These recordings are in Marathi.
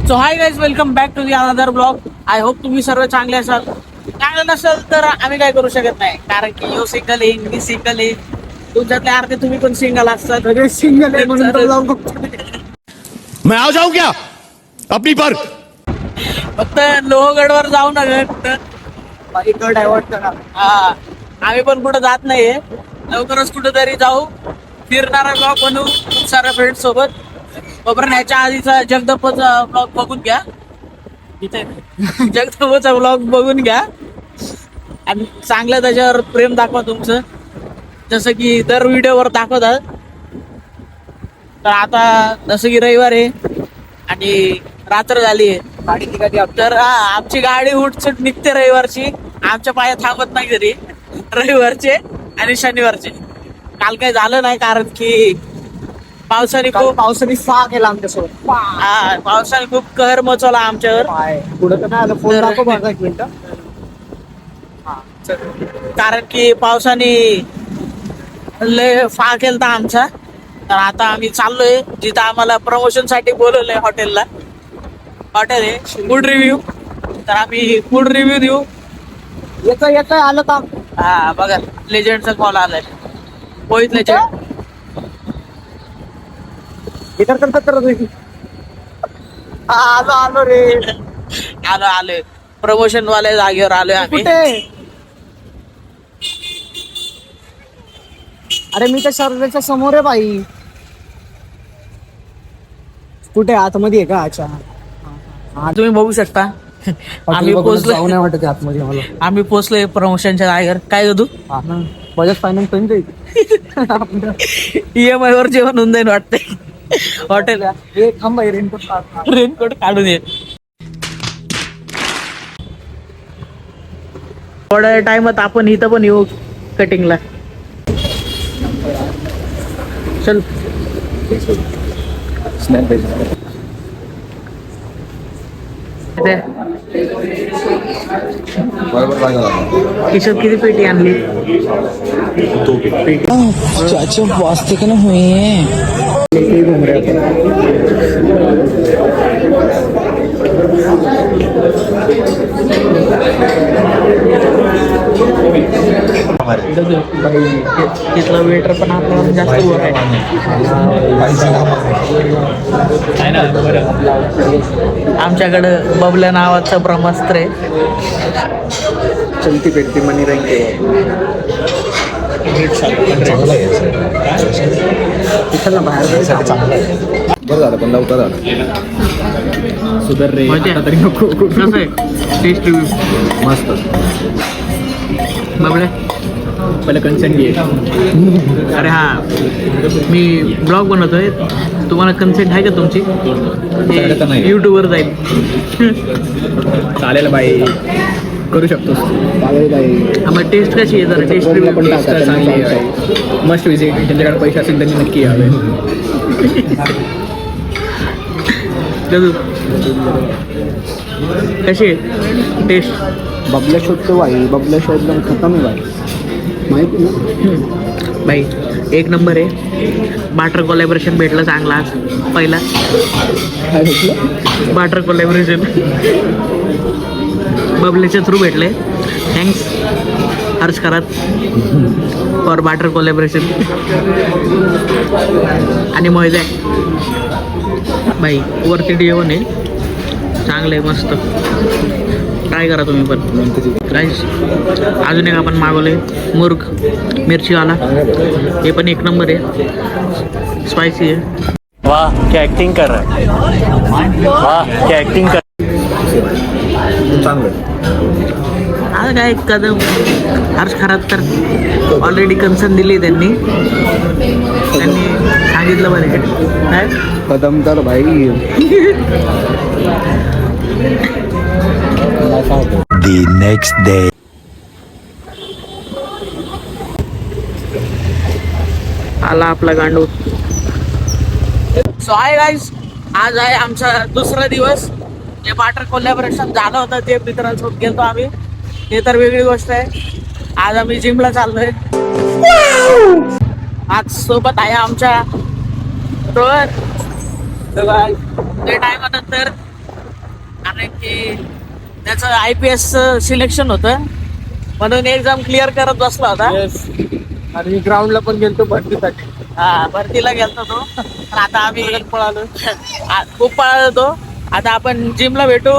So hi guys, welcome back to the another blog. I hope तुम्ही सर्व चांगले असाल. चांगलं नसेल तर आम्ही काय करू शकत नाही, कारण की यो सिंगल आहे, मी सिंगल आहे. तुमच्यातले अर्धे तुम्ही पण सिंगल असतात. सगळे सिंगल आहे म्हणून तर जाऊन बघतो. मैं आ जाऊं क्या अपनी पर? फक्त लोहगडवर जाऊ नका फक्त. बाकी गड आहे वाटतं ना. हा, आम्ही पण कुठं जात नाहीये. लवकरच कुठेतरी जाऊ, फिरणारा ब्लॉग बनवू खूप साऱ्या फ्रेंड सोबत. वापरून ह्याच्या आधीचा जगदप्पाचा ब्लॉग बघून घ्या. इथे जगदप्पाचा ब्लॉग बघून घ्या आणि चांगलं त्याच्यावर प्रेम दाखवा तुमचं, जसं की दर व्हिडिओवर दाखवतात. तर आता जसं की रविवार आहे आणि रात्र झाली आहे, गाडी निघाली तर आमची गाडी उठसूट निघते रविवारची. आमच्या पाया थांबत नाही घरी रविवारचे आणि शनिवारचे. काल काही झालं नाही, कारण की पावसाने खूप पावसाने सा केला आमच्यासोबत. पावसाने खूप कहर मचवला आमच्यावर. पुढे तर नाही आलं. फोन तर- दाखव माझा एक मिनिट. कारण की पावसाने लय फा केलता आमचा. तर आता आम्ही चाललोय जिथं आम्हाला प्रमोशन साठी बोलवलंय हॉटेलला. हॉटेल आहे फूड रिव्ह्यू. तर आम्ही फूड रिव्ह्यू देऊ. येतं आलं का? हा बघा, लेजंडचा कॉल आलाय. मोहित लेजंड. इतर करत आलो रे. आलोय प्रमोशन वाल्या जागेवर आलोय आम्ही. कुठे? अरे मी त्या शर्यतीच्या समोर आहे बाई. कुठे आतमध्ये आहे का? अच्छा, तुम्ही बघू शकता आम्ही पोहोचलोय. जाऊ नाही वाटत आतमध्ये मला. आम्ही पोहोचलोय प्रमोशनच्या जागेवर. काय करू? बजाज फायनान्स पण EMI वर जेवण होऊन जाईल वाटतंय. हॉटेल थांबा रेनकोट. रेनकोट काढून ये. थोड्या टाइमात आपण इथं पण येऊ कटिंगला. चल. किशोर किती पेटी आणली? चाचा वास्ते के ना हुए हैं. तिथला वेटर पण आपल्याला जास्त वर आहे. आमच्याकडं बबल्या नावाचं ब्रह्मास्त्र आहे. चलती पेटती मनी रंगे. तिथं बाहेर जायचं चांगलं आहे. बरं झालं पण लवकर झालं. सुधर रे आता तरी नको. कसं आहे टेस्ट रिव्ह्यू? मस्त. बबल्या पहिलं कन्सेंट घे. अरे हा, मी ब्लॉग बनवतोय. तुम्हाला कन्सेंट आहे का तुमची? तुमच्याकडे तर नाही. युट्यूबवर जाईल. चालेल बाई, करू शकतो. चालेल बाई. आम्हाला टेस्ट कशी आहे जरा टेस्ट पण रिव्ह्यू. टाका. Must visit. त्यांच्याकडे पैसे असेल त्यांनी नक्की यावे. कशी आहे टेस्ट? बबल्या शोधतो बाई. बबल्या शोधलं खतम आहे बाई. माहिती ना बाई एक नंबर आहे. बाटर कोलॅबरेशन भेटलं चांगला आज. पहिला काय भेटलं? बाटर कोलॅबरेशन बबलेच्या थ्रू भेटले. थँक्स हर्ष करत फॉर बाटर कोलॅबरेशन. आणि मोहित आहे बाई, वरती जेवण आहे चांगलं आहे, मस्त. ट्राय करा तुम्ही पण. राईस अजून एक आपण मागवले मुर्ग मिरचीवाला. हे पण एक नंबर आहे, स्पायसी आहे. वाह क्या एक्टिंग कर रहा है. वाह क्या एक्टिंग कर. चांगलं. आता काय कदम हर्ष खरात तर ऑलरेडी कन्सर्न दिली त्यांनी सांगितलं बरं काय कदम तर भाई. The next day. आला आपला गांडू. सो हाय गाईज, आज आहे आमचा दुसरा दिवस. जे बाटर कोलॅबरेशन झालं होतं ते मित्रांसोबत गेलो आम्ही. हे तर वेगळी गोष्ट आहे. आज आम्ही जिमला चाललोय. आज सोबत आहे आमच्या रोहन. ते टायमानंतर कारण की त्याचं IPS सिलेक्शन होतं म्हणून एक्झाम क्लिअर करत बसला होता. आणि ग्राउंडला पण गेलतो भरतीसाठी. हा भरतीला गेलतो तो. पण आता आम्ही पळालो. खूप पळालो तो. आता आपण जिमला भेटू.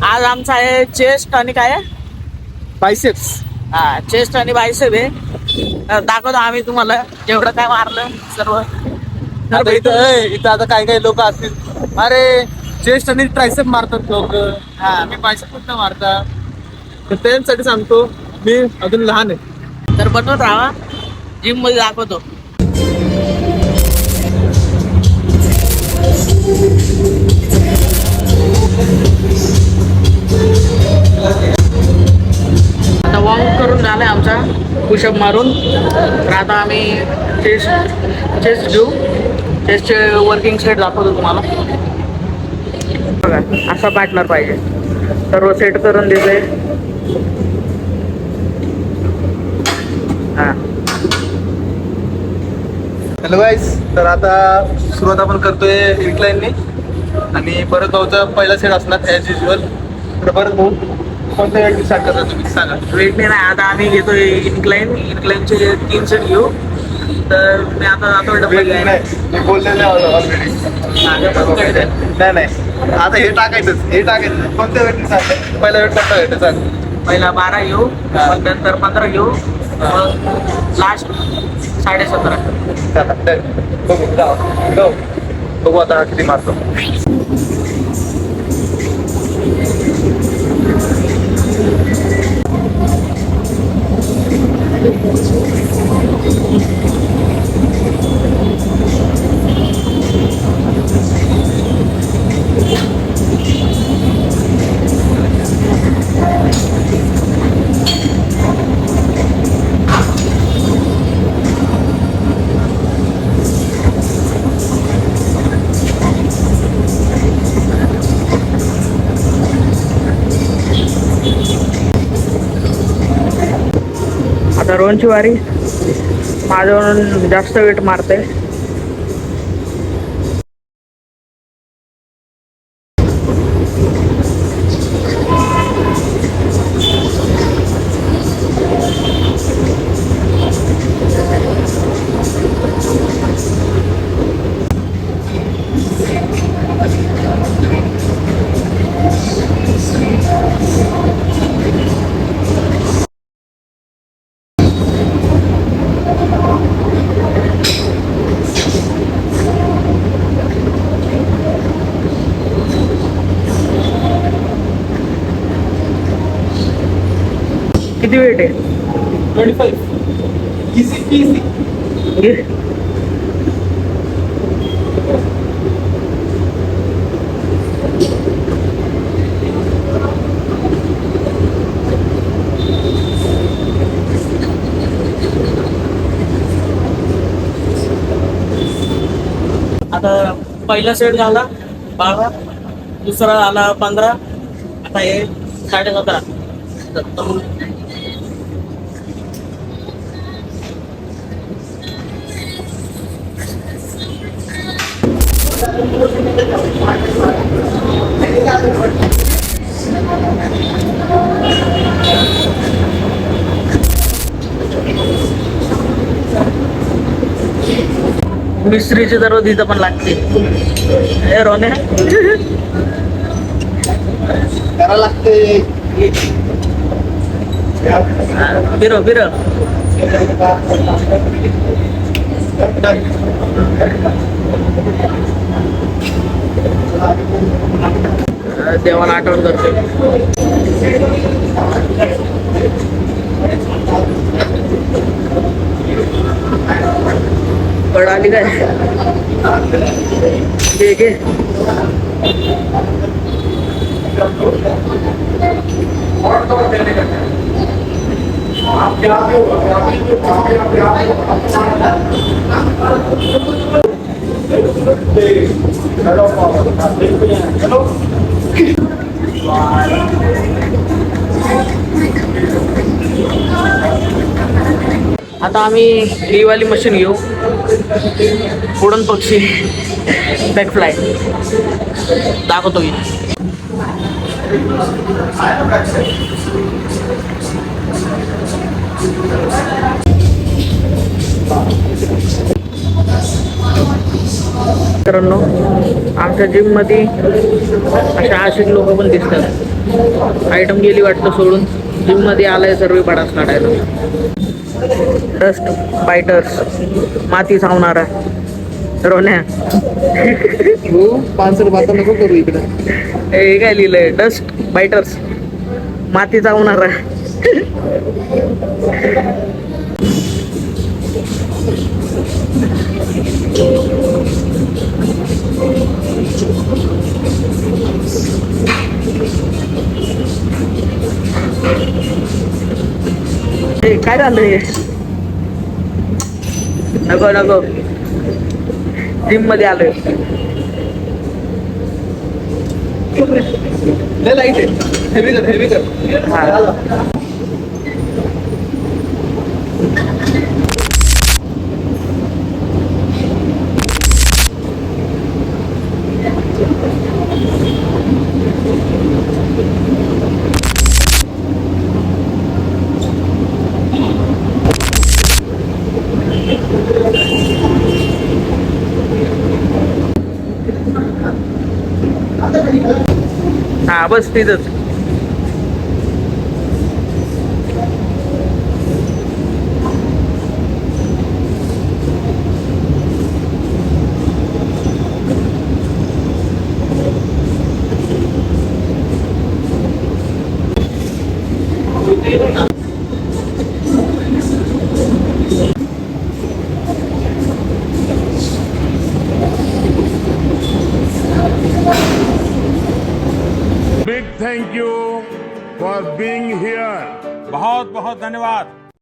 आज आमचा आहे चेस्ट आणि काय आहे? बायसेप्स. हा चेस्ट आणि बायसेप आहे. तर दाखवतो आम्ही तुम्हाला जेवढं काय मारलं सर्व. आता इथं आता काही लोक असतील, अरे चेस्ट आणि ट्रायसेप मारतात लोक, मी बायसेप कुठं मारता. तर त्यांच्यासाठी सांगतो, मी अजून लहान आहे. तर बनवून राहा. जिम मध्ये दाखवतो. आता वॉर्म करून झालाय आमचा पुशअप मारून. तर आता आम्ही चेस्ट घेऊ. चेस्टचे वर्किंग सेट दाखवतो तुम्हाला. बघा असा पार्टनर पाहिजे. सर्व सेट करून देते. हा हॅलो गाईस, तर आता सुरुवात आपण करतोय इन्क्लाइनने. आणि भरत भाऊचा पहिला सेट असणार ॲज युजल. तर भरत भाऊ कोणत्या वेळी स्टार्ट करता तुम्ही सांगा. वेटने नाही. आता आम्ही घेतोय इन्क्लाइनचे 3 सेट घेऊ. तर मी आता जातो डबल मी बोललेलं ऑलरेडी. नाही आता हे टाकायचं कोणत्या वेळी सांगा. पहिला वेळ कोणता वेळ सांग. पहिला 12 घेऊ, मग नंतर 15 घेऊ, मग लास्ट 17.5. बघू आता किती मारतो. आता रोहनची वारी. माझ्यावरून जास्त वेट मारते. किती वेट आहे? 25. इझी. आता पहिला सेट झाला 12, दुसरा झाला 15, आता हे 17.5. मिस्त्रीची दररोज इथं पण लागते. हे रोने करा लागते. बिरो देवाला आठवण करते. कड आली काय? घे. आता आम्ही ही वाली मशीन घेऊ. उडन पक्षी बॅकफ्लाय दाखवतो मी. मित्रांनो, आमच्या जिम मध्ये अशा आशिक लोक पण दिसतात. आयटम गेली वाटतं सोडून, जिम मध्ये आलाय सर्व पडास काढायला. डस्ट बायटर्स, माती चावणारा रोन्या. हो पानसर बाता नको करू इकडे. हे काय लिहिलंय? डस्ट बायटर्स, माती चावणारा. काय झालं हे? नको नको, जिम मध्ये आलोय. लाईट आहे, हेवी कर. हा बस तिथंच. Big thank you for being here. बहुत बहुत धन्यवाद.